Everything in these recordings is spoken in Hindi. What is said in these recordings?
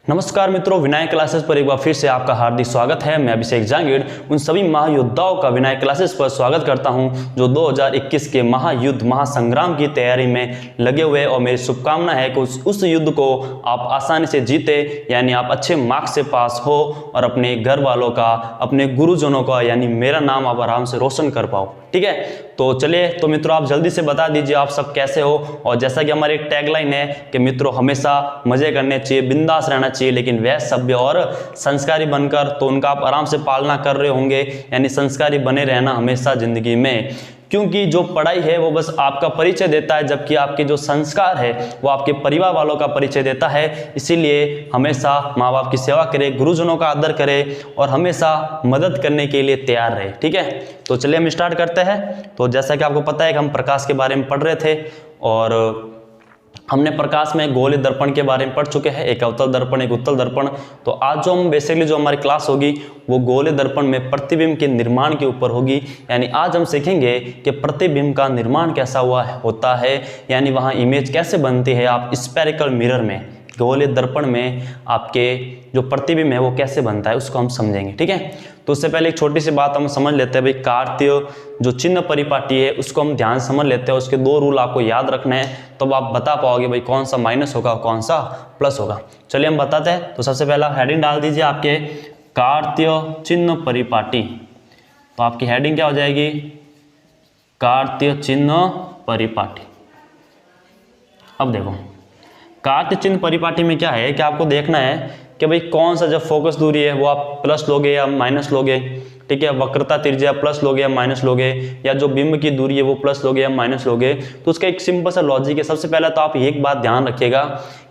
नमस्कार मित्रों, विनायक क्लासेस पर एक बार फिर से आपका हार्दिक स्वागत है। मैं अभिषेक जांगीड़ उन सभी महायोद्धाओं का विनायक क्लासेस पर स्वागत करता हूं जो 2021 के महायुद्ध महासंग्राम की तैयारी में लगे हुए, और मेरी शुभकामना है कि उस युद्ध को आप आसानी से जीते, यानी आप अच्छे मार्क्स से पास हो और अपने घर वालों का, अपने गुरुजनों का, यानी मेरा नाम आप आराम से रोशन कर पाओ। ठीक है, तो चलिए, तो मित्रों आप जल्दी से बता दीजिए आप सब कैसे हो। और जैसा कि हमारी एक टैगलाइन है कि मित्रों हमेशा मजे करने चाहिए, बिंदास रहना चाहिए, लेकिन वह सभ्य और संस्कारी बनकर। तो उनका आप आराम से पालना कर रहे होंगे, यानी संस्कारी बने रहना हमेशा जिंदगी में, क्योंकि जो पढ़ाई है वो बस आपका परिचय देता है, जबकि आपके जो संस्कार है वो आपके परिवार वालों का परिचय देता है। इसीलिए हमेशा माँ बाप की सेवा करें, गुरुजनों का आदर करें और हमेशा मदद करने के लिए तैयार रहे। ठीक है, तो चलिए हम स्टार्ट करते हैं। तो जैसा कि आपको पता है कि हम प्रकाश के बारे में पढ़ रहे थे, और हमने प्रकाश में गोलीय दर्पण के बारे में पढ़ चुके हैं, एक अवतल दर्पण, एक उत्तल दर्पण। तो आज जो हम बेसिकली जो हमारी क्लास होगी वो गोलीय दर्पण में प्रतिबिंब के निर्माण के ऊपर होगी। यानी आज हम सीखेंगे कि प्रतिबिंब का निर्माण कैसा होता है, यानी वहाँ इमेज कैसे बनती है। आप स्फेरिकल मिरर में, गोलीय दर्पण में आपके जो प्रतिबिंब है वो कैसे बनता है, उसको हम समझेंगे। ठीक है, तो उससे पहले एक छोटी सी बात हम समझ लेते हैं भाई। कार्तीय जो चिन्ह परिपाटी है उसको हम ध्यान समझ लेते हैं। उसके दो रूल आपको याद रखना है, तो आप बता पाओगे भाई कौन सा माइनस होगा कौन सा प्लस होगा। चलिए हम बताते हैं। तो सबसे पहला हेडिंग डाल दीजिए आपके कार्तीय चिन्ह परिपाटी। तो आपकी हेडिंग क्या हो जाएगी? कार्तीय चिन्ह परिपाटी। अब देखो, कार्तीय चिन्ह परिपाटी में क्या है कि आपको देखना है कि भाई कौन सा जब फोकस दूरी है वो आप प्लस लोगे या माइनस लोगे। ठीक है, वक्रता त्रिज्या प्लस लोगे या माइनस लोगे, या जो बिंब की दूरी है वो प्लस लोगे या माइनस लोगे। तो उसका एक सिंपल सा लॉजिक है। सबसे पहले तो आप एक बात ध्यान रखिएगा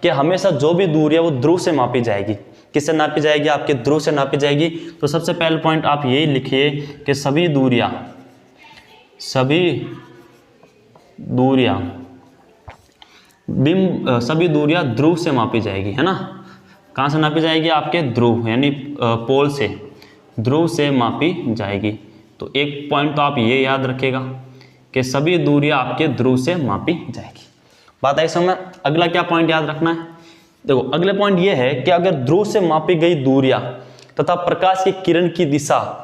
कि हमेशा जो भी दूरी है वो ध्रुव से मापी जाएगी। किससे नापी जाएगी? आपके ध्रुव से नापी जाएगी। तो सबसे पहले पॉइंट आप यही लिखिए कि सभी दूरियां सभी दूरियां ध्रुव से मापी जाएगी, है ना। कहाँ से नापी जाएगी? आपके ध्रुव, यानी पोल से, ध्रुव से मापी जाएगी। तो एक पॉइंट तो आप ये याद रखिएगा कि सभी दूरियां आपके ध्रुव से मापी जाएगी। बात आई समझ? अगला क्या पॉइंट याद रखना है? देखो, अगले पॉइंट ये है कि अगर ध्रुव से मापी गई दूरियां तथा प्रकाश की किरण की दिशा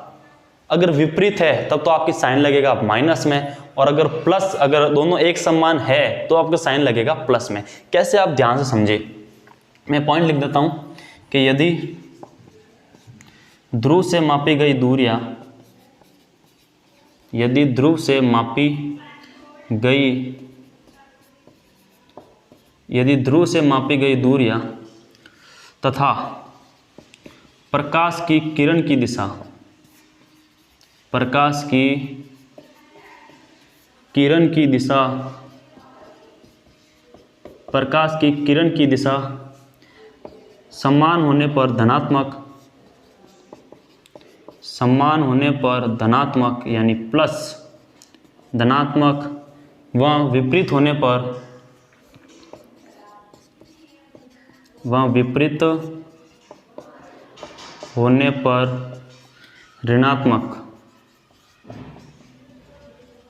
अगर विपरीत है तब तो आपकी साइन लगेगा माइनस में, और अगर प्लस, अगर दोनों एक समान है तो आपका साइन लगेगा प्लस में। कैसे? आप ध्यान से समझिए। मैं पॉइंट लिख देता हूं कि यदि ध्रुव से मापी गई दूरियां, यदि ध्रुव से मापी गई दूरियां तथा प्रकाश की किरण की दिशा, प्रकाश की किरण की दिशा समान होने पर धनात्मक यानी प्लस, धनात्मक व विपरीत होने पर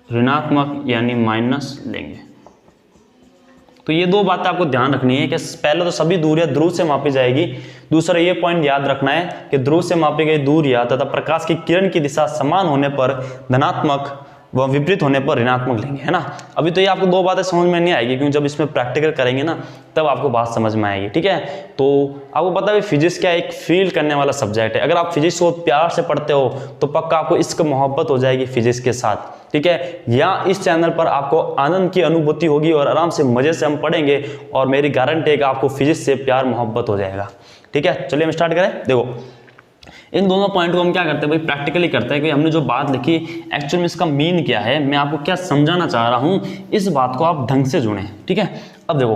ऋणात्मक यानी माइनस लेंगे। तो ये दो बातें आपको ध्यान रखनी है कि पहले तो सभी दूरियां ध्रुव से मापी जाएगी। दूसरा ये पॉइंट याद रखना है कि ध्रुव से मापी गई दूरियां तथा प्रकाश की किरण की दिशा समान होने पर धनात्मक व विपरीत होने पर ऋणात्मक लेंगे, है ना। अभी तो ये आपको दो बातें समझ में नहीं आएगी, क्योंकि जब इसमें प्रैक्टिकल करेंगे ना तब आपको बात समझ में आएगी। ठीक है, तो आपको पता है फिजिक्स क्या है? एक फील करने वाला सब्जेक्ट है। अगर आप फिजिक्स को प्यार से पढ़ते हो तो पक्का आपको इश्क मोहब्बत हो जाएगी फिजिक्स के साथ। ठीक है, या इस चैनल पर आपको आनंद की अनुभूति होगी और आराम से मजे से हम पढ़ेंगे, और मेरी गारंटी है कि आपको फिजिक्स से प्यार मोहब्बत हो जाएगा। ठीक है, चलिए हम स्टार्ट करें। देखो, इन दोनों पॉइंट को हम क्या करते हैं भाई? प्रैक्टिकली करते हैं कि हमने जो बात लिखी एक्चुअल में इसका मीन क्या है, मैं आपको क्या समझाना चाह रहा हूं, इस बात को आप ढंग से जुड़ें। ठीक है, अब देखो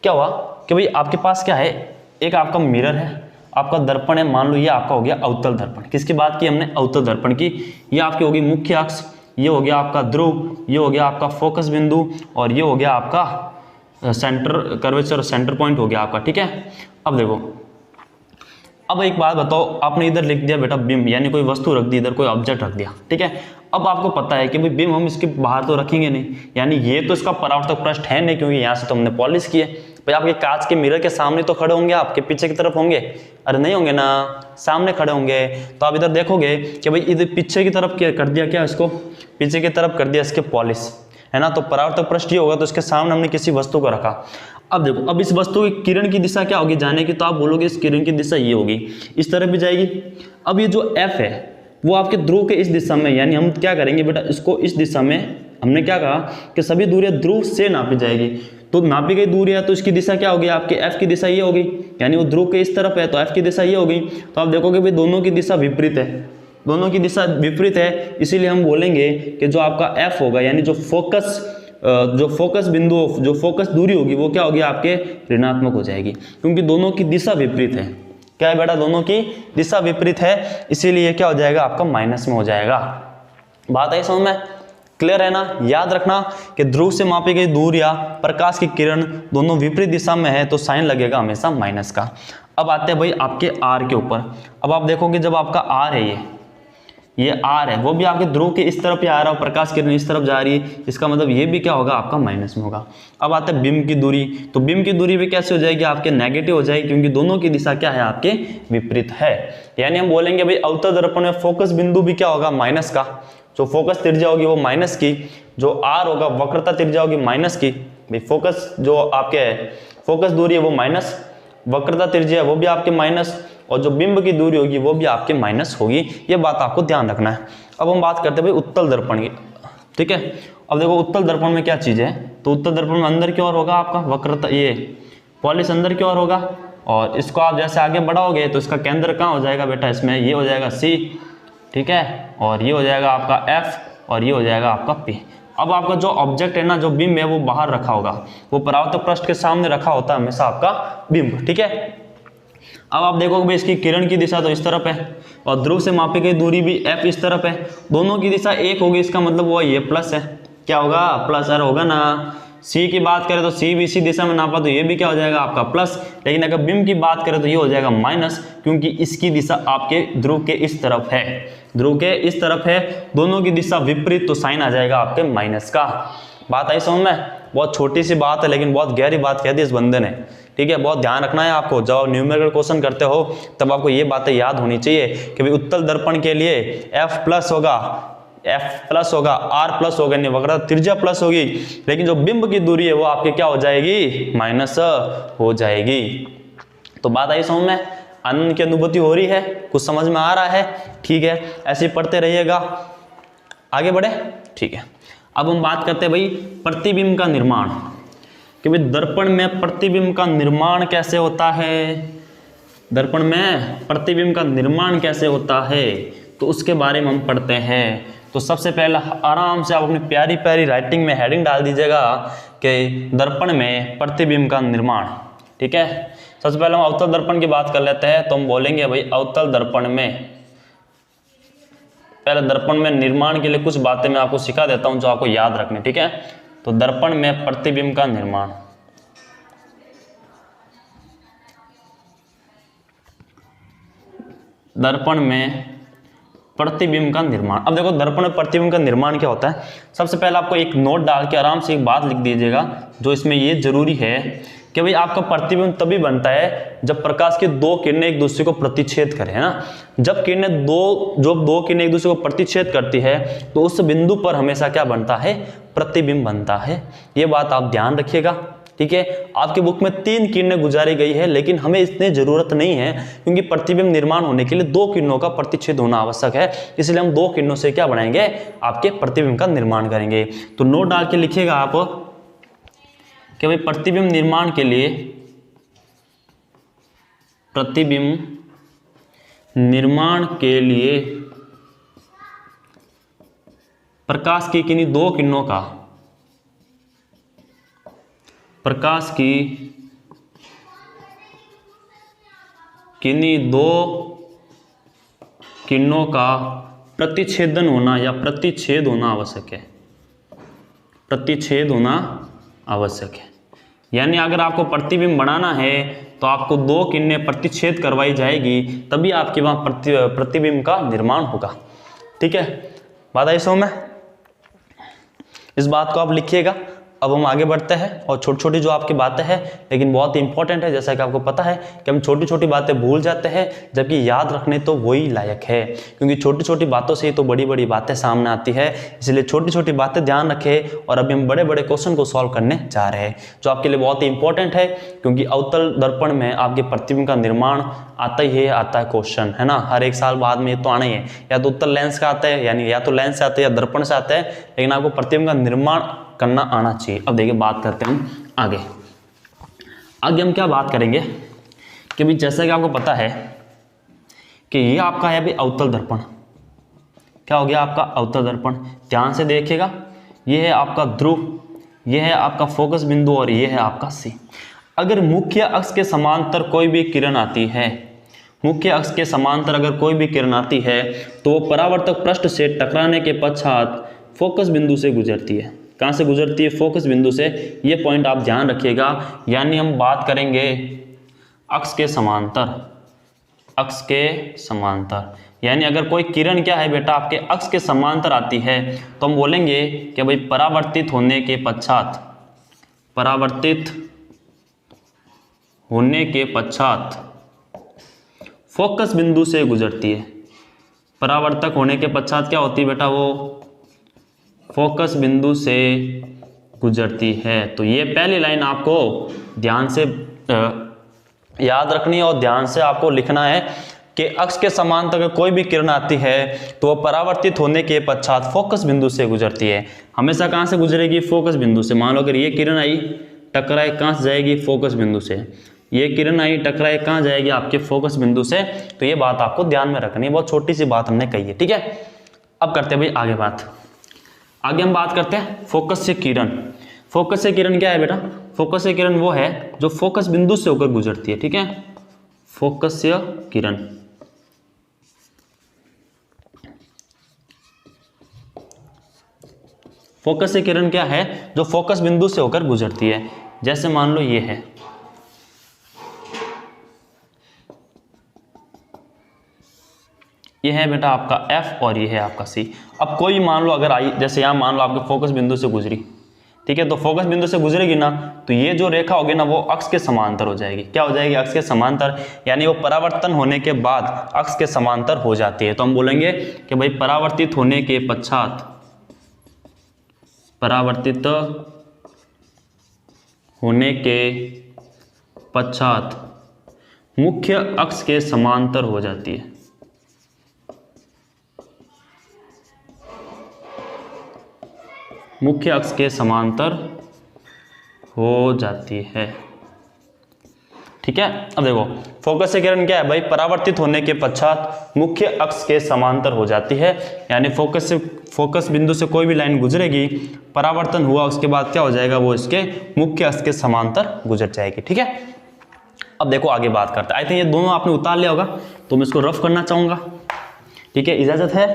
क्या हुआ कि भाई आपके पास क्या है, एक आपका मिरर है, आपका दर्पण है, मान लो ये आपका हो गया अवतल दर्पण। किसकी बात की हमने? अवतल दर्पण की। ये आपकी होगी मुख्य अक्ष, ये हो गया आपका ध्रुव, ये हो गया आपका फोकस बिंदु, और ये हो गया आपका सेंटर कर्वेचर, सेंटर पॉइंट हो गया आपका। ठीक है, अब देखो, अब एक बात बताओ, आपने इधर लिख दिया बेटा बिंब, यानी कोई वस्तु रख दी, इधर कोई ऑब्जेक्ट रख दिया। ठीक है, अब आपको पता है कि भाई बिंब हम इसके बाहर तो रखेंगे नहीं, यानी ये तो इसका परावर्तक पृष्ठ है नहीं, क्योंकि यहाँ से तो हमने पॉलिश किए। भाई आपके कांच के मिरर के सामने तो खड़े होंगे, आपके पीछे की तरफ होंगे? अरे नहीं होंगे ना, सामने खड़े होंगे। तो आप इधर देखोगे कि भाई इधर पीछे की तरफ क्या कर दिया, क्या इसको पीछे की तरफ कर दिया इसके पॉलिश, है ना। तो परावर्तक पृष्ठ ये होगा, तो इसके सामने हमने किसी वस्तु को रखा। अब देखो, अब इस वस्तु की किरण की दिशा क्या होगी जाने की, तो आप बोलोगे इस किरण की दिशा ये होगी, इस तरफ भी जाएगी। अब ये जो F है वो आपके ध्रुव के इस दिशा में, यानी हम क्या करेंगे बेटा, इसको इस दिशा में, हमने क्या कहा कि सभी दूरियां ध्रुव से नापी जाएगी। तो नापी गई दूरी है तो इसकी दिशा क्या होगी, आपके F की दिशा ये होगी, यानी वो ध्रुव के इस तरफ है तो F की दिशा ये होगी। तो आप देखोगे भाई दोनों की दिशा विपरीत है, दोनों की दिशा विपरीत है, इसीलिए हम बोलेंगे कि जो आपका F होगा, यानी जो फोकस बिंदु, जो फोकस दूरी होगी वो क्या होगी आपके ऋणात्मक हो जाएगी, क्योंकि दोनों की दिशा विपरीत है। क्या है बेटा, दोनों की दिशा विपरीत है, इसीलिए क्या हो जाएगा आपका माइनस में हो जाएगा। बात आई समझ में, क्लियर है ना। याद रखना कि ध्रुव से मापी गई दूर या प्रकाश की किरण दोनों विपरीत दिशा में है तो साइन लगेगा हमेशा माइनस का। अब आते हैं भाई आपके आर के ऊपर। अब आप देखोगे जब आपका आर है, ये आर है, वो भी आपके ध्रुव के इस तरफ ही आ रहा है, प्रकाश किरण इस तरफ जा रही है, इसका मतलब ये भी क्या होगा आपका माइनस में होगा। अब आता है बिंब की दूरी, तो बिंब की दूरी भी कैसे हो जाएगी आपके नेगेटिव हो जाएगी, क्योंकि दोनों की दिशा क्या है आपके विपरीत है। यानी हम बोलेंगे भाई अवतल दर्पण में फोकस बिंदु भी क्या होगा माइनस का, जो फोकस त्रिज्या होगी वो माइनस की, जो आर होगा वक्रता त्रिज्या होगी माइनस की। भाई फोकस जो आपके फोकस दूरी है वो माइनस, वक्रता त्रिज्या है वो भी आपके माइनस, और जो बिंब की दूरी होगी वो भी आपके माइनस होगी। ये बात आपको ध्यान रखना है। अब हम बात करते हैं भाई उत्तल दर्पण की, ठीक है। अब देखो उत्तल दर्पण में क्या चीज है, तो उत्तल दर्पण में अंदर की ओर होगा आपका वक्रता, ये पॉलिश अंदर की ओर होगा, और इसको आप जैसे आगे बढ़ाओगे तो इसका केंद्र कहाँ हो जाएगा बेटा, इसमें ये हो जाएगा C, ठीक है, और ये हो जाएगा आपका F, और ये हो जाएगा आपका P। अब आपका जो ऑब्जेक्ट है ना, जो बिंब है वो बाहर रखा होगा, वो परावर्तक पृष्ठ के सामने रखा होता है हमेशा आपका बिंब, ठीक है। अब आप देखोगे भाई इसकी किरण की दिशा तो इस तरफ है, और ध्रुव से मापी गई दूरी भी F इस तरफ है, दोनों की दिशा एक होगी, इसका मतलब वो ये प्लस है, क्या होगा प्लस R होगा ना। C की बात करें तो C भी इसी दिशा में नापा तो ये भी क्या हो जाएगा आपका प्लस, लेकिन अगर बिंब की बात करें तो ये हो जाएगा माइनस, क्योंकि इसकी दिशा आपके ध्रुव के इस तरफ है, ध्रुव के इस तरफ है, दोनों की दिशा विपरीत, तो साइन आ जाएगा आपके माइनस का। बात आई समझ में, बहुत छोटी सी बात है लेकिन बहुत गहरी बात कह दी इस बंदे ने, ठीक है। बहुत ध्यान रखना है आपको, जब न्यूमेरिकल क्वेश्चन करते हो तब आपको ये बातें याद होनी चाहिए कि भाई उत्तल दर्पण के लिए F प्लस होगा, R प्लस होगा, नहीं वक्रता त्रिज्या प्लस होगी, लेकिन जो बिंब की दूरी है वो आपके क्या हो जाएगी, माइनस हो जाएगी। तो बात आई समझ में, आनंद की अनुभूति हो रही है, कुछ समझ में आ रहा है, ठीक है। ऐसे ही पढ़ते रहिएगा, आगे बढ़े, ठीक है। अब हम बात करते हैं भाई प्रतिबिंब का निर्माण, कि भाई दर्पण में प्रतिबिंब का निर्माण कैसे होता है, दर्पण में प्रतिबिंब का निर्माण कैसे होता है, तो उसके बारे में हम पढ़ते हैं। तो सबसे पहले आराम से आप अपनी प्यारी प्यारी राइटिंग में हेडिंग डाल दीजिएगा कि दर्पण में प्रतिबिंब का निर्माण, ठीक है। सबसे पहले हम अवतल दर्पण की बात कर लेते हैं, तो हम बोलेंगे भाई अवतल दर्पण में, पहले दर्पण में निर्माण के लिए कुछ बातें मैं आपको सिखा देता हूं जो आपको याद रखनी, ठीक है। तो दर्पण में प्रतिबिंब का निर्माण, दर्पण में प्रतिबिंब का निर्माण। अब देखो दर्पण में प्रतिबिंब का निर्माण क्या होता है, सबसे पहले आपको एक नोट डाल के आराम से एक बात लिख दीजिएगा जो इसमें ये जरूरी है कि भाई आपका प्रतिबिंब तभी बनता है जब प्रकाश की दो किरणें एक दूसरे को प्रतिच्छेद करें, है ना। जब किरणें दो किरणें एक दूसरे को प्रतिच्छेद करती है तो उस बिंदु पर हमेशा क्या बनता है, प्रतिबिंब बनता है। ये बात आप ध्यान रखिएगा, ठीक है। आपके बुक में 3 किरणें गुजारी गई है, लेकिन हमें इतनी जरूरत नहीं है, क्योंकि प्रतिबिंब निर्माण होने के लिए 2 किरणों का प्रतिच्छेद होना आवश्यक है, इसलिए हम 2 किरणों से क्या बनाएंगे, आपके प्रतिबिंब का निर्माण करेंगे। तो नोट डाल के लिखिएगा आप कि भाई प्रतिबिंब निर्माण के लिए, प्रतिबिंब निर्माण के लिए प्रकाश की किन्हीं 2 किरणों का, प्रकाश की किन्हीं 2 किरणों का प्रतिच्छेदन होना या प्रतिच्छेद होना आवश्यक है, प्रतिच्छेद होना आवश्यक है। यानी अगर आपको प्रतिबिंब बनाना है तो आपको 2 किरणें प्रतिच्छेद करवाई जाएगी, तभी आपके वहां प्रतिबिंब का निर्माण होगा, ठीक है। बात आई समझ में, इस बात को आप लिखिएगा। अब हम आगे बढ़ते हैं और छोटी छोटी जो आपकी बातें हैं लेकिन बहुत इंपॉर्टेंट है, जैसा कि आपको पता है कि हम छोटी छोटी बातें भूल जाते हैं जबकि याद रखने तो वही लायक है, क्योंकि छोटी छोटी बातों से ही तो बड़ी बड़ी बातें सामने आती है। इसलिए छोटी छोटी बातें ध्यान रखें। और अभी हम बड़े बड़े क्वेश्चन को सॉल्व करने जा रहे हैं जो आपके लिए बहुत ही इंपॉर्टेंट है, क्योंकि अवतल दर्पण में आपके प्रतिबिंब का निर्माण आता है क्वेश्चन, है ना। हर एक साल बाद में ये तो आना ही है, या तो उत्तल लेंस का आता है, यानी या तो लेंस से आता है या दर्पण से आता है, लेकिन आपको प्रतिबिंब का निर्माण करना आना चाहिए। अब देखिए बात करते हैं हम आगे हम क्या बात करेंगे कि भाई जैसा कि आपको पता है कि ये आपका है भाई अवतल दर्पण। क्या हो गया आपका अवतल दर्पण, ध्यान से देखिएगा। ये है आपका ध्रुव, ये है आपका फोकस बिंदु और ये है आपका सी। अगर मुख्य अक्ष के समांतर कोई भी किरण आती है, मुख्य अक्ष के समांतर अगर कोई भी किरण आती है तो वो परावर्तक पृष्ठ से टकराने के पश्चात फोकस बिंदु से गुजरती है। कहाँ से गुजरती है? फोकस बिंदु से। ये पॉइंट आप ध्यान रखिएगा। यानी हम बात करेंगे अक्ष के समांतर, अक्ष के समांतर, यानी अगर कोई किरण क्या है बेटा आपके अक्ष के समांतर आती है तो हम बोलेंगे कि भाई परावर्तित होने के पश्चात, परावर्तित होने के पश्चात फोकस बिंदु से गुजरती है। परावर्तक होने के पश्चात क्या होती है बेटा? वो फोकस बिंदु से गुजरती है। तो ये पहली लाइन आपको ध्यान से याद रखनी है और ध्यान से आपको लिखना है कि अक्ष के समांतर अगर कोई भी किरण आती है तो वह परावर्तित होने के पश्चात फोकस बिंदु से गुजरती है। हमेशा कहाँ से गुजरेगी? फोकस बिंदु से। मान लो अगर ये किरण आई टकराए, कहाँ से जाएगी? फोकस बिंदु से। ये किरण आई टकराए, कहाँ जाएगी? आपके फोकस बिंदु से। तो ये बात आपको ध्यान में रखनी है, बहुत छोटी सी बात हमने कही है, ठीक है। अब करते हैं भाई आगे बात। आगे हम बात करते हैं फोकस से किरण। फोकस से किरण क्या है बेटा? फोकस से किरण वो है जो फोकस बिंदु से होकर गुजरती है, ठीक है। फोकस से किरण, फोकस से किरण क्या है? जो फोकस बिंदु से होकर गुजरती है। जैसे मान लो ये है, ये है बेटा आपका F और ये है आपका C। अब कोई मान लो अगर आई, जैसे यहाँ मान लो आपके फोकस बिंदु से गुजरी, ठीक है, तो फोकस बिंदु से गुजरेगी ना तो ये जो रेखा होगी ना वो अक्ष के समांतर हो जाएगी। क्या हो जाएगी? अक्ष के समांतर, यानी वो परावर्तन होने के बाद अक्ष के समांतर हो जाती है। तो हम बोलेंगे कि भाई परावर्तित होने के पश्चात, परावर्तित होने के पश्चात मुख्य अक्ष के समांतर हो जाती है। मुख्य अक्ष के समांतर हो जाती है, ठीक है। अब देखो फोकस से किरण क्या है भाई? परावर्तित होने के पश्चात मुख्य अक्ष के समांतर हो जाती है। यानी फोकस बिंदु से कोई भी लाइन गुजरेगी, परावर्तन हुआ उसके बाद क्या हो जाएगा? वो इसके मुख्य अक्ष के समांतर गुजर जाएगी, ठीक है। अब देखो आगे बात करते हैं। आई थिंक ये दोनों आपने उतार लिया होगा तो मैं इसको रफ करना चाहूंगा, ठीक है। इजाजत है?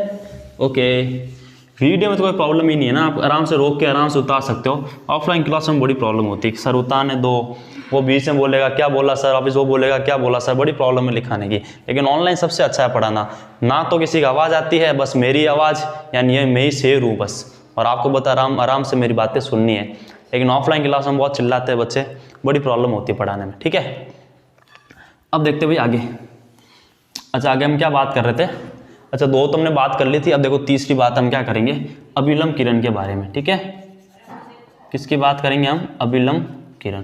ओके। वीडियो में तो कोई प्रॉब्लम ही नहीं है ना, आप आराम से रोक के आराम से उतार सकते हो। ऑफलाइन क्लास में बड़ी प्रॉब्लम होती है, सर उतारने दो, वो बीच में बोलेगा क्या बोला सर, वापस वो बोलेगा क्या बोला सर, बड़ी प्रॉब्लम है लिखाने की। लेकिन ऑनलाइन सबसे अच्छा है पढ़ाना, ना तो किसी की आवाज़ आती है, बस मेरी आवाज़, यानी मैं ही शेर हूँ बस, और आपको बता आराम से मेरी बातें सुननी है। लेकिन ऑफलाइन क्लास में बहुत चिल्लाते हैं बच्चे, बड़ी प्रॉब्लम होती है पढ़ाने में, ठीक है। अब देखते भाई आगे। अच्छा आगे हम क्या बात कर रहे थे? अच्छा दो तो हमने बात कर ली थी। अब देखो तीसरी बात हम क्या करेंगे? अभिलंब किरण के बारे में, ठीक है। किसकी बात करेंगे हम? अभिलंब किरण।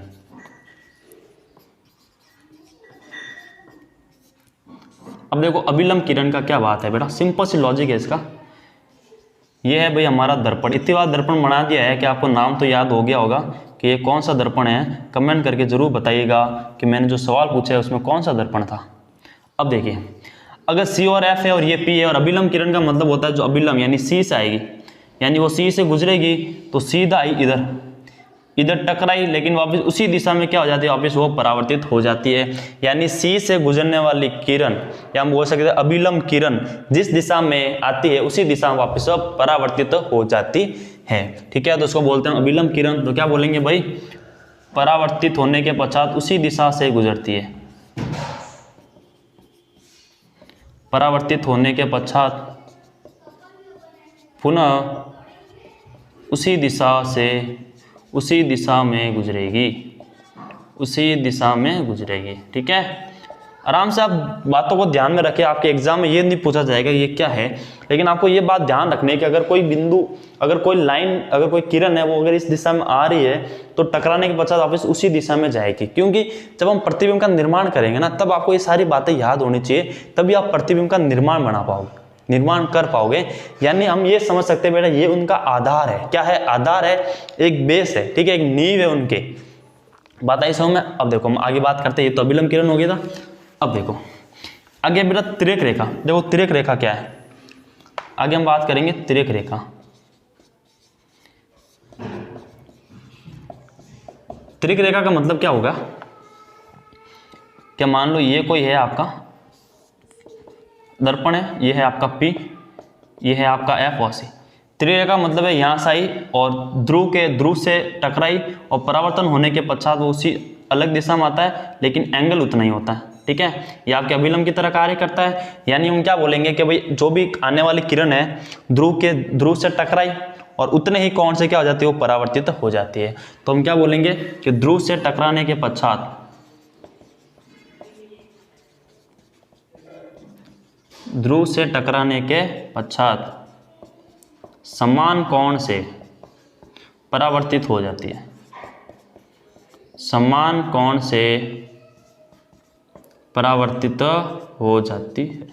अब देखो अभिलंब किरण का क्या बात है बेटा? सिंपल सी लॉजिक है इसका। ये है भाई हमारा दर्पण। इतनी बार दर्पण बना दिया है कि आपको नाम तो याद हो गया होगा कि ये कौन सा दर्पण है। कमेंट करके जरूर बताइएगा कि मैंने जो सवाल पूछा है उसमें कौन सा दर्पण था। अब देखिए अगर C और F है और ये P है, और अभिलंब किरण का मतलब होता है जो अभिलंब यानी C से आएगी, यानी वो C से गुजरेगी तो सीधा आई इधर टकराई, लेकिन वापस उसी दिशा में क्या हो जाती है? वापस वो परावर्तित हो जाती है। यानी C से गुजरने वाली किरण, या हम बोल सकते हैं अभिलंब किरण, जिस दिशा में आती है उसी दिशा में वापस परावर्तित हो जाती है, ठीक है। तो उसको बोलते हैं अभिलंब किरण। तो क्या बोलेंगे भाई? परावर्तित होने के पश्चात उसी दिशा से गुजरती है, परावर्तित होने के पश्चात पुनः उसी दिशा से उसी दिशा में गुजरेगी, उसी दिशा में गुजरेगी। ठीक है, आराम से आप बातों को ध्यान में रखें। आपके एग्जाम में ये नहीं पूछा जाएगा ये क्या है, लेकिन आपको ये बात ध्यान रखनी है कि अगर कोई बिंदु, अगर कोई लाइन, अगर कोई किरण है वो अगर इस दिशा में आ रही है तो टकराने के पश्चात वापस उसी दिशा में जाएगी। क्योंकि जब हम प्रतिबिंब का निर्माण करेंगे ना, तब आपको ये सारी बातें याद होनी चाहिए, तभी आप प्रतिबिंब का निर्माण बना पाओगे, निर्माण कर पाओगे। यानी हम ये समझ सकते हैं बेटा ये उनका आधार है। क्या है? आधार है, एक बेस है। ठीक है, एक नींव है उनके। बात आई समझ में? अब देखो हम आगे बात करते हैं। ये तो अभिलंब किरण हो गया था। अब देखो आगे बेटा तिर्यक रेखा। देखो तिर्यक रेखा क्या है, आगे हम बात करेंगे तिर्यक रेखा। तिर्यक रेखा का मतलब क्या होगा? क्या मान लो ये कोई है आपका दर्पण है, ये है आपका P, ये है आपका F और C। तिर्यक रेखा मतलब है यहाँ से आई और ध्रुव से टकराई और परावर्तन होने के पश्चात वो उसी अलग दिशा में आता है, लेकिन एंगल उतना ही होता है। ठीक है, ये आपके अभिलंब की तरह कार्य करता है। यानी हम क्या बोलेंगे कि भाई जो भी आने वाली किरण है ध्रुव से टकराई और उतने ही कोण से क्या हो जाती है, वो परावर्तित हो जाती है। तो हम क्या बोलेंगे कि ध्रुव से टकराने के पश्चात, ध्रुव से टकराने के पश्चात समान कोण से परावर्तित हो जाती है, समान कोण से परावर्तित हो जाती है,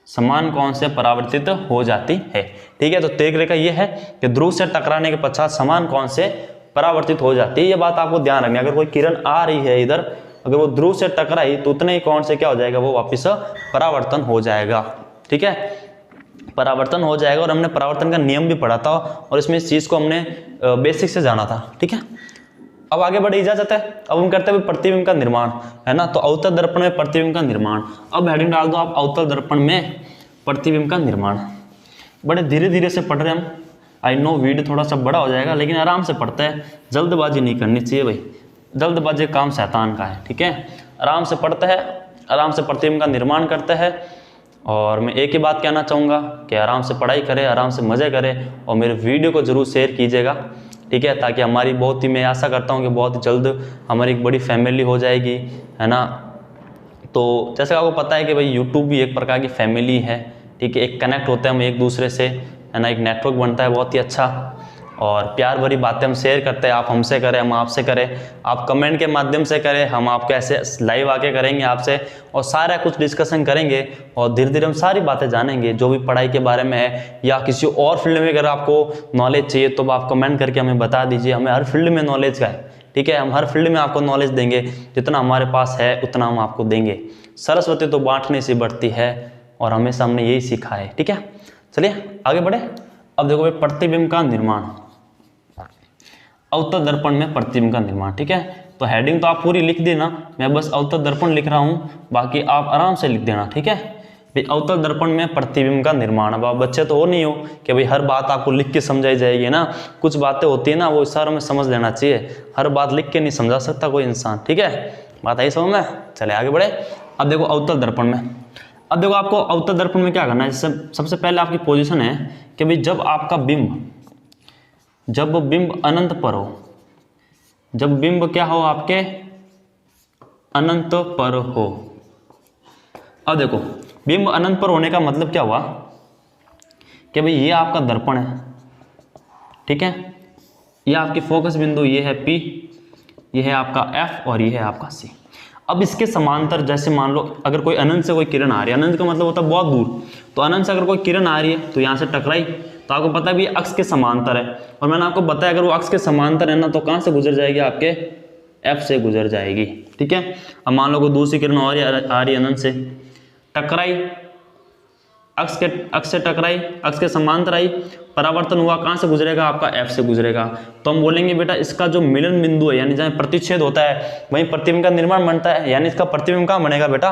समान कोण से परावर्तित हो जाती है। ठीक है, तो तिर्यक रेखा ये है कि ध्रुव से टकराने के पश्चात समान कोण से परावर्तित हो जाती है। ये बात आपको ध्यान रखनी है। अगर कोई किरण आ रही है इधर, अगर वो ध्रुव से टकराई तो उतने ही कोण से क्या हो जाएगा, वो वापस परावर्तन हो जाएगा। ठीक है, परावर्तन हो जाएगा। और हमने परावर्तन का नियम भी पढ़ा था और इसमें इस चीज को हमने बेसिक से जाना था। ठीक है, अब आगे बढ़े इजाजत है। अब हम करते हैं प्रतिबिंब का निर्माण, है ना। तो अवतल दर्पण में प्रतिबिंब का निर्माण। अब हेडिंग डाल दो आप, अवतल दर्पण में प्रतिबिंब का निर्माण। बड़े धीरे धीरे से पढ़ रहे हम, आई नो वीडियो थोड़ा सा बड़ा हो जाएगा, लेकिन आराम से पढ़ते हैं, जल्दबाजी नहीं करनी चाहिए भाई, जल्दबाजी काम शैतान का है। ठीक है, आराम से पढ़ते हैं, आराम से प्रतिबिंब का निर्माण करते हैं। और मैं एक ही बात कहना चाहूँगा कि आराम से पढ़ाई करें, आराम से मज़े करें और मेरे वीडियो को ज़रूर शेयर कीजिएगा। ठीक है, ताकि हमारी बहुत ही, मैं आशा करता हूँ कि बहुत जल्द हमारी एक बड़ी फैमिली हो जाएगी, है ना। तो जैसे आपको पता है कि भाई यूट्यूब भी एक प्रकार की फैमिली है। ठीक है, एक कनेक्ट होते हैं हम एक दूसरे से, है ना, एक नेटवर्क बनता है बहुत ही अच्छा। और प्यार भरी बातें हम शेयर करते हैं, आप हमसे करें, हम आपसे करें, आप कमेंट के माध्यम से करें, हम आपके ऐसे लाइव आके करेंगे आपसे और सारा कुछ डिस्कशन करेंगे और धीरे धीरे हम सारी बातें जानेंगे जो भी पढ़ाई के बारे में है या किसी और फील्ड में। अगर आपको नॉलेज चाहिए तो आप कमेंट करके हमें बता दीजिए, हमें हर फील्ड में नॉलेज का है। ठीक है, हम हर फील्ड में आपको नॉलेज देंगे, जितना हमारे पास है उतना हम आपको देंगे। सरस्वती तो बांटने से बढ़ती है और हमेशा हमने यही सीखा है। ठीक है, चलिए आगे बढ़े। अब देखो भाई प्रतिबिंब का निर्माण, अवतल दर्पण में प्रतिबिंब का निर्माण। ठीक है, तो हेडिंग तो आप पूरी लिख देना, मैं बस अवतल दर्पण लिख रहा हूँ, बाकी आप आराम से लिख देना। ठीक है, भाई अवतल दर्पण में प्रतिबिंब का निर्माण। अब आप बच्चे तो हो नहीं हो कि भाई हर बात आपको लिख के समझाई जाएगी ना, कुछ बातें होती है ना वो इशारों में समझ लेना चाहिए, हर बात लिख के नहीं समझा सकता कोई इंसान। ठीक है, बात आई समझ में? चले आगे बढ़े। अब देखो अवतल दर्पण में, अब देखो आपको अवतल दर्पण में क्या करना है। सबसे पहले आपकी पोजीशन है कि भाई जब आपका बिंब, जब बिंब अनंत पर हो, जब बिंब क्या हो आपके अनंत पर हो। अब देखो बिंब अनंत पर होने का मतलब क्या हुआ कि भाई ये आपका दर्पण है। ठीक है, ये आपकी फोकस बिंदु, ये है P, ये है आपका F और ये है आपका C। अब इसके समांतर, जैसे मान लो अगर कोई अनंत से कोई किरण आ रही है, अनंत का मतलब होता है बहुत दूर, तो अनंत से अगर कोई किरण आ रही है तो यहाँ से टकराई तो आपको पता है भी अक्ष के समांतर है। और मैंने आपको बताया अगर वो अक्ष के समांतर है ना तो कहाँ से गुजर जाएगी, आपके F से गुजर जाएगी। ठीक है, अब मान लो कोई दूसरी किरण आ रही है अनंत से, टकराई अक्ष से टकराई, अक्ष के समांतर आई, परावर्तन हुआ, कहाँ से गुजरेगा, आपका F से गुजरेगा। तो हम बोलेंगे बेटा इसका जो मिलन बिंदु है, यानी जहाँ प्रतिच्छेद होता है वहीं प्रतिबिंब का निर्माण बनता है, यानी इसका प्रतिबिंब कहाँ बनेगा बेटा,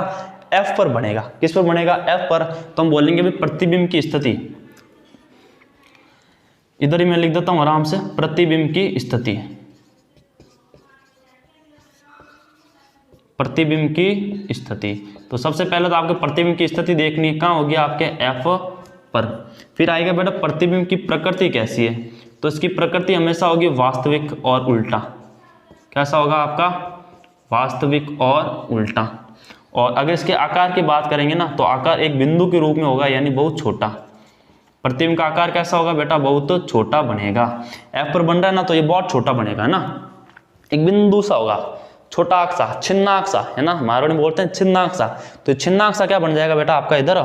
F पर बनेगा। किस पर बनेगा, F पर। तो हम बोलेंगे भाई प्रतिबिंब की स्थिति, इधर ही मैं लिख देता हूं आराम से, प्रतिबिंब की स्थिति, प्रतिबिंब की स्थिति। तो सबसे पहले तो आपके प्रतिबिंब की स्थिति देखनी है, कहाँ होगी, आपके F पर। फिर आएगा बेटा प्रतिबिंब की प्रकृति कैसी है, तो इसकी प्रकृति हमेशा होगी वास्तविक और उल्टा। कैसा होगा आपका? वास्तविक और उल्टा। और अगर इसके आकार की बात करेंगे ना तो आकार एक बिंदु के रूप में होगा, यानी बहुत छोटा। प्रतिबिंब का आकार कैसा होगा बेटा? बहुत छोटा बनेगा। एफ पर बन रहा है ना तो ये बहुत छोटा बनेगा ना, एक बिंदु सा होगा, छोटा सा, छिन्नाक सा, है ना, मारवाड़ी में बोलते हैं छिन्नाक सा। तो छिन्नाक सा क्या बन जाएगा बेटा आपका? इधर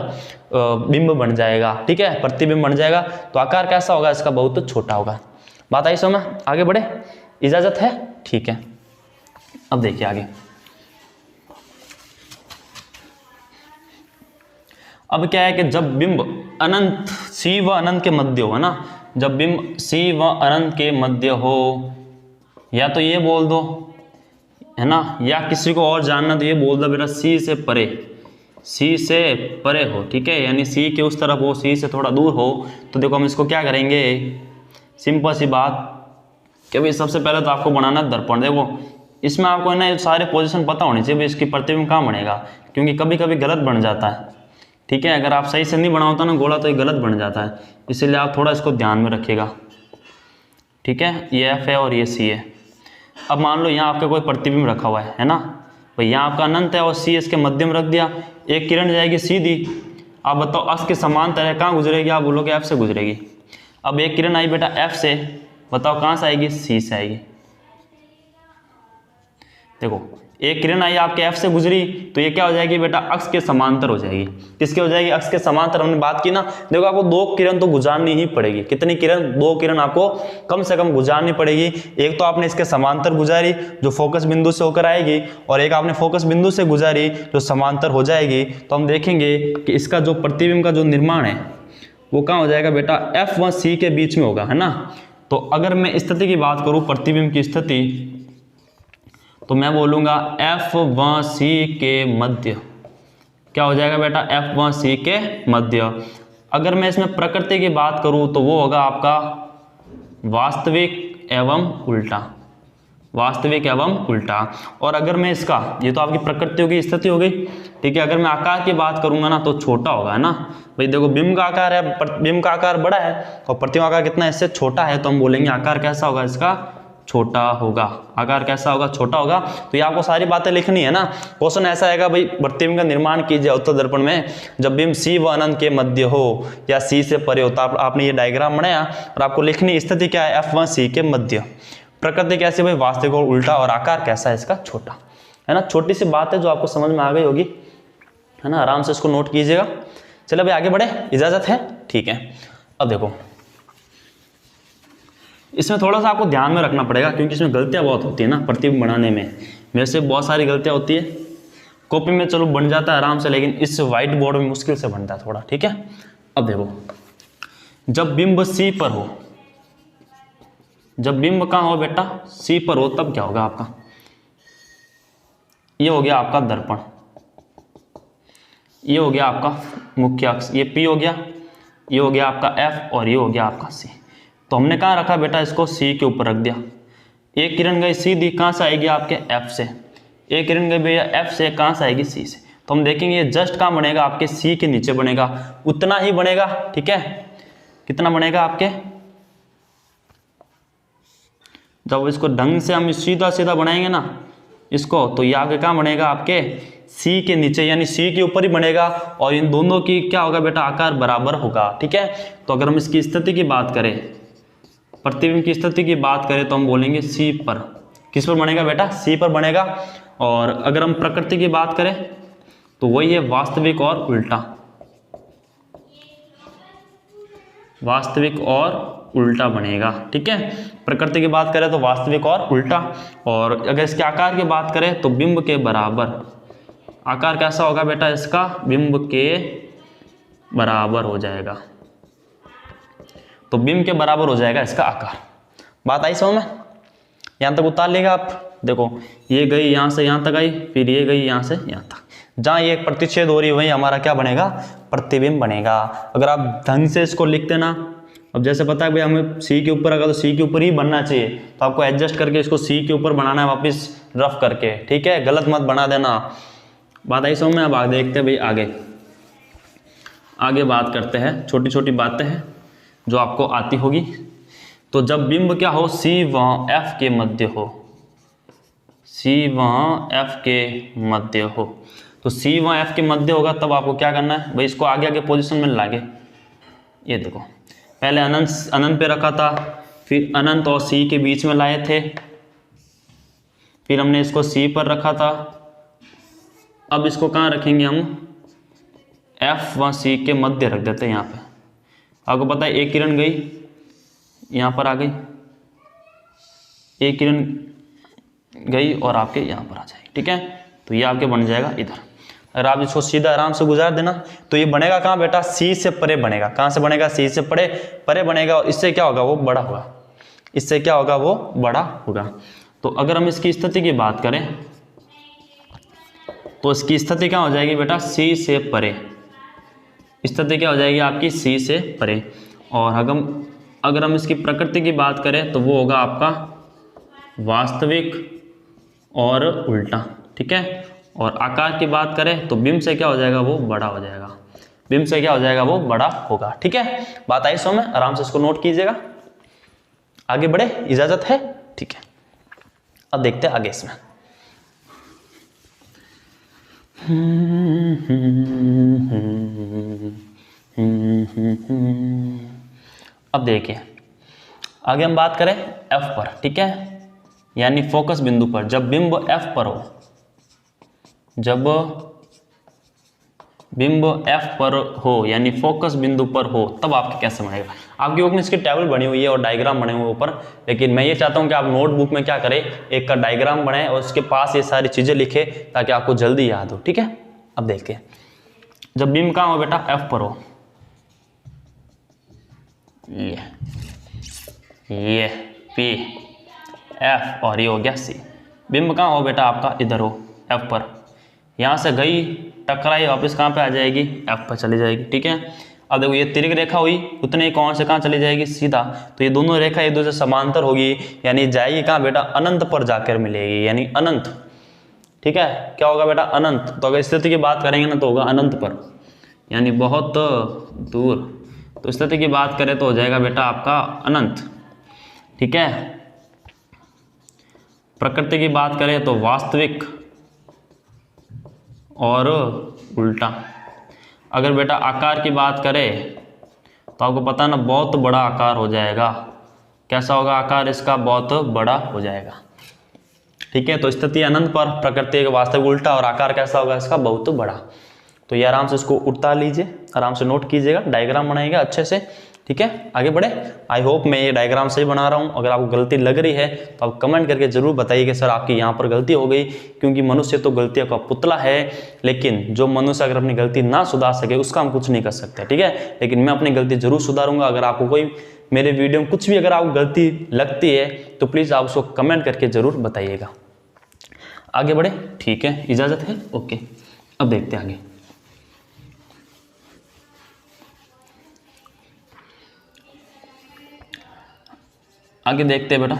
बिंब बन जाएगा, ठीक है, प्रतिबिंब बन जाएगा। तो आकार कैसा होगा इसका? बहुत छोटा होगा। बात आई समझ? आगे बढ़े, इजाजत है? ठीक है, अब देखिए आगे। अब क्या है कि जब बिंब अनंत सी व अनंत के मध्य हो, है ना, जब बिंब सी व अनंत के मध्य हो, या तो ये बोल दो, है ना, या किसी को और जानना तो ये बोल दो बेटा सी से परे, सी से परे हो, ठीक है, यानी सी के उस तरफ हो, सी से थोड़ा दूर हो। तो देखो हम इसको क्या करेंगे, सिंपल सी बात कि भाई सबसे पहले तो आपको बनाना दर्पण। देखो इसमें आपको है ना सारे पोजीशन पता होनी चाहिए, इसकी प्रतिबिंब कहाँ बनेगा, क्योंकि कभी कभी गलत बन जाता है, ठीक है। अगर आप सही से नहीं बनाओ ना गोला तो ये गलत बन जाता है, इसीलिए आप थोड़ा इसको ध्यान में रखिएगा, ठीक है। ये एफ है और ये सी है। अब मान लो यहाँ आपका कोई प्रतिबिंब रखा हुआ है ना, भाई यहाँ आपका अनंत है और सी इसके मध्यम रख दिया, एक किरण जाएगी सीधी, आप बताओ अक्ष के समांतर है, कहाँ गुजरेगी? आप बोलोगे एफ से गुजरेगी। अब एक किरण आई बेटा एफ से, बताओ कहाँ से आएगी? सी से आएगी। देखो एक किरण आई आपके एफ से गुजरी तो ये क्या हो जाएगी बेटा? अक्ष के समांतर हो जाएगी। किसके हो जाएगी? अक्ष के समांतर। हमने बात की ना, देखो आपको दो किरण तो गुजारनी ही पड़ेगी। कितनी किरण? दो किरण आपको कम से कम गुजारनी पड़ेगी। एक तो आपने इसके समांतर गुजारी जो फोकस बिंदु से होकर आएगी, और एक आपने फोकस बिंदु से गुजारी जो समांतर हो जाएगी। तो हम देखेंगे कि इसका जो प्रतिबिंब का जो निर्माण है वो कहाँ हो जाएगा बेटा? एफ व सी के बीच में होगा, है ना। तो अगर मैं स्थिति की बात करूँ, प्रतिबिंब की स्थिति, तो मैं बोलूँगा एफ व सी के मध्य। क्या हो जाएगा बेटा? एफ व सी के मध्य। अगर मैं इसमें प्रकृति की बात करूँ तो वो होगा आपका वास्तविक एवं उल्टा, वास्तविक एवं उल्टा। और अगर मैं इसका, ये तो आपकी प्रकृति होगी, स्थिति हो गई, ठीक है। अगर मैं आकार की बात करूंगा ना तो छोटा होगा, है ना। भाई देखो बिंब का आकार है, बिंब का आकार बड़ा है और प्रतिबिंब आकार कितना है? इससे छोटा है, तो हम बोलेंगे आकार कैसा होगा इसका? छोटा होगा। आकार कैसा होगा? छोटा होगा। तो ये आपको सारी बातें लिखनी है ना। क्वेश्चन ऐसा आएगा, भाई प्रतिबिंब का निर्माण कीजिए उत्तल दर्पण में जब बिंब सी व अनंत के मध्य हो या सी से परे हो। तो आपने ये डायग्राम बनाया और आपको लिखनी स्थिति क्या है? एफ व सी के मध्य। प्रकृति कैसी? भाई वास्तविक और उल्टा। और आकार कैसा है इसका? छोटा, है ना। छोटी सी बात है जो आपको समझ में आ गई होगी, है ना। आराम से इसको नोट कीजिएगा। चलो भाई आगे बढ़े, इजाजत है? ठीक है। अब देखो इसमें थोड़ा सा आपको ध्यान में रखना पड़ेगा, क्योंकि इसमें गलतियां बहुत होती है ना प्रतिबिंब बनाने में। मेरे से बहुत सारी गलतियां होती है, कॉपी में चलो बन जाता है आराम से, लेकिन इस व्हाइट बोर्ड में मुश्किल से बनता है थोड़ा, ठीक है। अब देखो जब बिंब सी पर हो, जब बिंब कहाँ हो बेटा? सी पर हो, तब क्या होगा आपका? ये हो गया आपका दर्पण, ये हो गया आपका मुख्य अक्ष, ये पी हो गया, ये हो गया आपका एफ और ये हो गया आपका सी। तो हमने कहाँ रखा बेटा? इसको सी के ऊपर रख दिया। एक किरण गई सीधी, कहाँ से आएगी? आपके एफ से। एक किरण गई भैया एफ से, कहाँ से आएगी? सी से। तो हम देखेंगे ये जस्ट कहाँ बनेगा? आपके सी के नीचे बनेगा, उतना ही बनेगा, ठीक है। कितना बनेगा आपके? जब इसको ढंग से हम सीधा सीधा बनाएंगे ना इसको, तो ये आगे कहाँ बनेगा? आपके सी के नीचे, यानी सी के ऊपर ही बनेगा। और इन दोनों की क्या होगा बेटा? आकार बराबर होगा, ठीक है। तो अगर हम इसकी स्थिति की बात करें, प्रतिबिंब की स्थिति की बात करें, तो हम बोलेंगे सी पर। किस पर बनेगा बेटा? सी पर बनेगा। और अगर हम प्रकृति की बात करें तो वही है वास्तविक और उल्टा, वास्तविक और उल्टा बनेगा, ठीक है। प्रकृति की बात करें तो वास्तविक और उल्टा। और अगर इसके आकार की बात करें तो बिंब के बराबर। आकार कैसा होगा बेटा इसका? बिंब के बराबर हो जाएगा। तो बिंब के बराबर हो जाएगा इसका आकार। बात आई समझ में? यहाँ तक उतार लेगा आप। देखो ये गई यहाँ से यहाँ तक आई, फिर ये गई यहाँ से यहाँ तक, जहाँ ये प्रतिच्छेद हो रही है वही हमारा क्या बनेगा? प्रतिबिंब बनेगा। अगर आप ढंग से इसको लिख देना, अब जैसे पता है भाई हमें सी के ऊपर, अगर तो सी के ऊपर ही बनना चाहिए, तो आपको एडजस्ट करके इसको सी के ऊपर बनाना है वापस रफ करके, ठीक है। गलत मत बना देना। बात आई समझ में? अब आगे देखते हैं भाई, आगे बात करते हैं। छोटी छोटी बातें हैं जो आपको आती होगी। तो जब बिंब क्या हो, C वहाँ F के मध्य हो, C वहाँ F के मध्य हो, तो C वहाँ F के मध्य होगा, तब आपको क्या करना है भाई, इसको आगे आगे पोजीशन में लागे। ये देखो, पहले अनंत पे रखा था, फिर अनंत और C के बीच में लाए थे, फिर हमने इसको C पर रखा था। अब इसको कहाँ रखेंगे हम, F व C के मध्य रख देते हैं यहाँ पे। आपको पता है एक किरण गई यहाँ पर आ गई, एक किरण गई और आपके यहाँ पर आ जाएगी, ठीक है। तो ये आपके बन जाएगा इधर। अगर आप इसको सीधा आराम से गुजार देना तो ये बनेगा कहाँ बेटा, C से परे बनेगा। कहाँ से बनेगा, C से परे परे बनेगा, और इससे क्या होगा, वो बड़ा होगा। इससे क्या होगा, वो बड़ा होगा। तो अगर हम इसकी स्थिति की बात करें तो इसकी स्थिति क्या हो जाएगी बेटा, C से परे। स्थिति क्या हो जाएगी आपकी, C से परे। और अगर हम इसकी प्रकृति की बात करें तो वो होगा आपका वास्तविक और उल्टा, ठीक है। और आकार की बात करें तो बिंब से क्या हो जाएगा, वो बड़ा हो जाएगा। बिंब से क्या हो जाएगा, वो बड़ा होगा, ठीक है। बात आई समझ में, आराम से इसको नोट कीजिएगा। आगे बढ़े, इजाजत है, ठीक है। अब देखते हैं आगे इसमें। अब देखिए आगे हम बात करें F पर, ठीक है, यानी फोकस बिंदु पर। जब बिंब F पर हो, जब बिंब F पर हो यानी फोकस बिंदु पर हो, तब आपके कैसे बनेगा। आपकी बुक में इसकी टेबल बनी हुई है और डायग्राम बने हुए ऊपर, लेकिन मैं ये चाहता हूँ कि आप नोटबुक में क्या करें, एक का डायग्राम बनाएं और उसके पास ये सारी चीजें लिखे ताकि आपको जल्दी याद हो, ठीक है। अब देखिए, जब बिंब कहाँ हो बेटा, F पर हो, ये P F और ये हो गया C। बिंब कहाँ हो बेटा आपका, इधर हो F पर। यहाँ से गई, टकराई, वापस कहाँ पे आ जाएगी, F पर चली जाएगी, ठीक है। अब देखो ये तिरक रेखा हुई, उतने ही कौन से कहाँ चली जाएगी, सीधा। तो ये दोनों रेखा एक दूसरे समांतर होगी, यानी जाएगी कहाँ बेटा, अनंत पर जाकर मिलेगी, यानी अनंत, ठीक है। क्या होगा बेटा, अनंत। तो अगर स्थिति की बात करेंगे ना तो होगा अनंत पर, यानी बहुत दूर। तो स्थिति की बात करें तो हो जाएगा बेटा आपका अनंत, ठीक है। प्रकृति की बात करें तो वास्तविक और उल्टा। अगर बेटा आकार की बात करें तो आपको पता है ना, बहुत बड़ा आकार हो जाएगा। कैसा होगा आकार इसका, बहुत बड़ा हो जाएगा, ठीक है। तो स्थिति अनंत पर, प्रकृति का वास्तविक उल्टा, और आकार कैसा होगा इसका, बहुत बड़ा। तो ये आराम से इसको उठा लीजिए, आराम से नोट कीजिएगा, डायग्राम बनाइएगा अच्छे से, ठीक है। आगे बढ़े। आई होप मैं ये डायग्राम सही बना रहा हूँ। अगर आपको गलती लग रही है तो आप कमेंट करके जरूर बताइए कि सर आपकी यहाँ पर गलती हो गई, क्योंकि मनुष्य तो गलतियों का पुतला है, लेकिन जो मनुष्य अगर अपनी गलती ना सुधार सके उसका हम कुछ नहीं कर सकते, ठीक है। लेकिन मैं अपनी गलती जरूर सुधारूंगा। अगर आपको कोई मेरे वीडियो में कुछ भी अगर आपको गलती लगती है तो प्लीज़ आप उसको कमेंट करके जरूर बताइएगा। आगे बढ़े, ठीक है, इजाज़त है, ओके। अब देखते हैं आगे। आगे देखते हैं बेटा,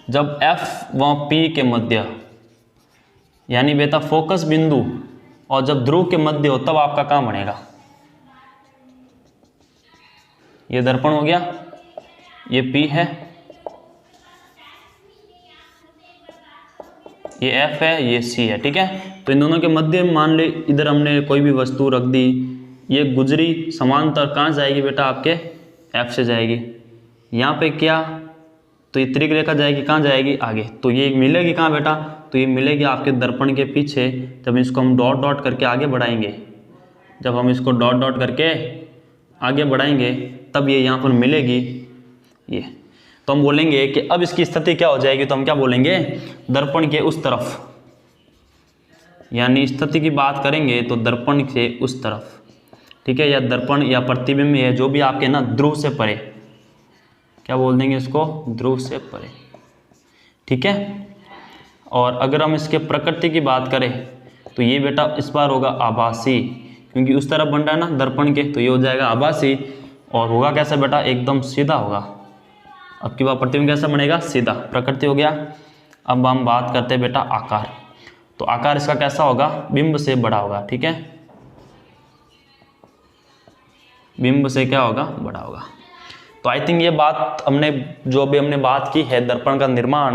जब F व P के मध्य, यानी बेटा फोकस बिंदु और जब ध्रुव के मध्य हो, तब आपका काम बनेगा। ये दर्पण हो गया, ये P है, ये F है, ये C है, ठीक है। तो इन दोनों के मध्य मान ले इधर हमने कोई भी वस्तु रख दी, ये गुजरी समांतर कहाँ जाएगी बेटा, आपके F से जाएगी। यहाँ पे क्या, तो ये त्रिक रेखा जाएगी, कहाँ जाएगी, आगे। तो ये मिलेगी कहाँ बेटा, तो ये मिलेगी आपके दर्पण के पीछे। जब इसको हम डॉट डॉट करके आगे बढ़ाएंगे, जब हम इसको डॉट डॉट करके आगे बढ़ाएंगे तब ये यहाँ पर मिलेगी, ये। तो हम बोलेंगे कि अब इसकी स्थिति क्या हो जाएगी, तो हम क्या बोलेंगे, दर्पण के उस तरफ, यानी स्थिति की बात करेंगे तो दर्पण से उस तरफ, ठीक है, या दर्पण या प्रतिबिंब है जो भी आपके ना ध्रुव से परे, क्या बोल देंगे इसको, ध्रुव से परे, ठीक है। और अगर हम इसके प्रकृति की बात करें तो ये बेटा इस बार होगा आभासी, क्योंकि उस तरफ बन रहा है ना दर्पण के, तो ये हो जाएगा आभासी। और होगा कैसा बेटा, एकदम सीधा होगा। अब की बात प्रतिबिंब कैसा बनेगा, सीधा, प्रकृति हो गया। अब हम बात करते हैं बेटा आकार। तो आकार इसका कैसा होगा, बिंब से बड़ा होगा, ठीक है, बिंब से क्या होगा, बड़ा होगा। तो आई थिंक ये बात हमने जो भी हमने बात की है दर्पण का निर्माण,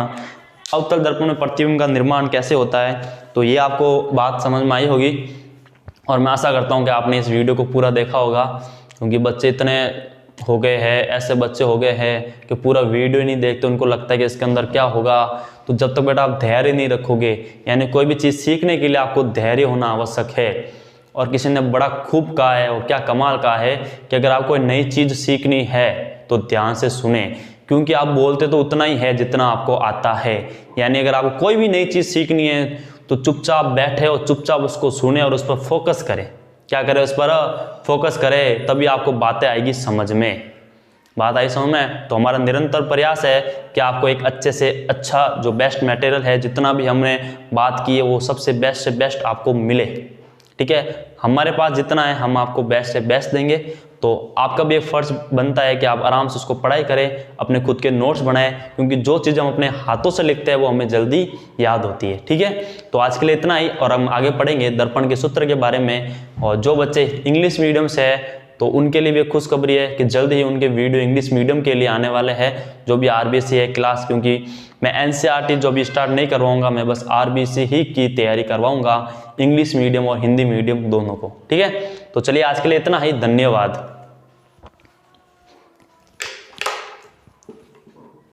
अवतल दर्पण में प्रतिबिंब का निर्माण कैसे होता है, तो ये आपको बात समझ में आई होगी। और मैं आशा करता हूँ कि आपने इस वीडियो को पूरा देखा होगा, क्योंकि बच्चे इतने हो गए हैं, ऐसे बच्चे हो गए हैं कि पूरा वीडियो नहीं देखते, उनको लगता है कि इसके अंदर क्या होगा। तो जब तक बेटा आप धैर्य नहीं रखोगे, यानी कोई भी चीज़ सीखने के लिए आपको धैर्य होना आवश्यक है। और किसी ने बड़ा खूब कहा है और क्या कमाल कहा है कि अगर आपको नई चीज़ सीखनी है तो ध्यान से सुने, क्योंकि आप बोलते तो उतना ही है जितना आपको आता है। यानी अगर आपको कोई भी नई चीज़ सीखनी है तो चुपचाप बैठे और चुपचाप उसको सुने और उस पर फोकस करें। क्या करें? उस पर फोकस करें, तभी आपको बातें आएगी समझ में। बात आई समझ में? तो हमारा निरंतर प्रयास है कि आपको एक अच्छे से अच्छा जो बेस्ट मटेरियल है, जितना भी हमने बात की है वो सबसे बेस्ट से बेस्ट आपको मिले। ठीक है, हमारे पास जितना है हम आपको बेस्ट से बेस्ट देंगे। तो आपका भी एक फ़र्ज बनता है कि आप आराम से उसको पढ़ाई करें, अपने खुद के नोट्स बनाएं, क्योंकि जो चीज़ हम अपने हाथों से लिखते हैं वो हमें जल्दी याद होती है। ठीक है, तो आज के लिए इतना ही, और हम आगे पढ़ेंगे दर्पण के सूत्र के बारे में। और जो बच्चे इंग्लिश मीडियम से है तो उनके लिए भी खुशखबरी है कि जल्द ही उनके वीडियो इंग्लिश मीडियम के लिए आने वाले हैं, जो भी आरबीसी है क्लास, क्योंकि मैं एनसीईआरटी जो भी स्टार्ट नहीं करवाऊंगा, मैं बस आरबीसी ही की तैयारी करवाऊंगा, इंग्लिश मीडियम और हिंदी मीडियम दोनों को। ठीक है, तो चलिए आज के लिए इतना ही, धन्यवाद।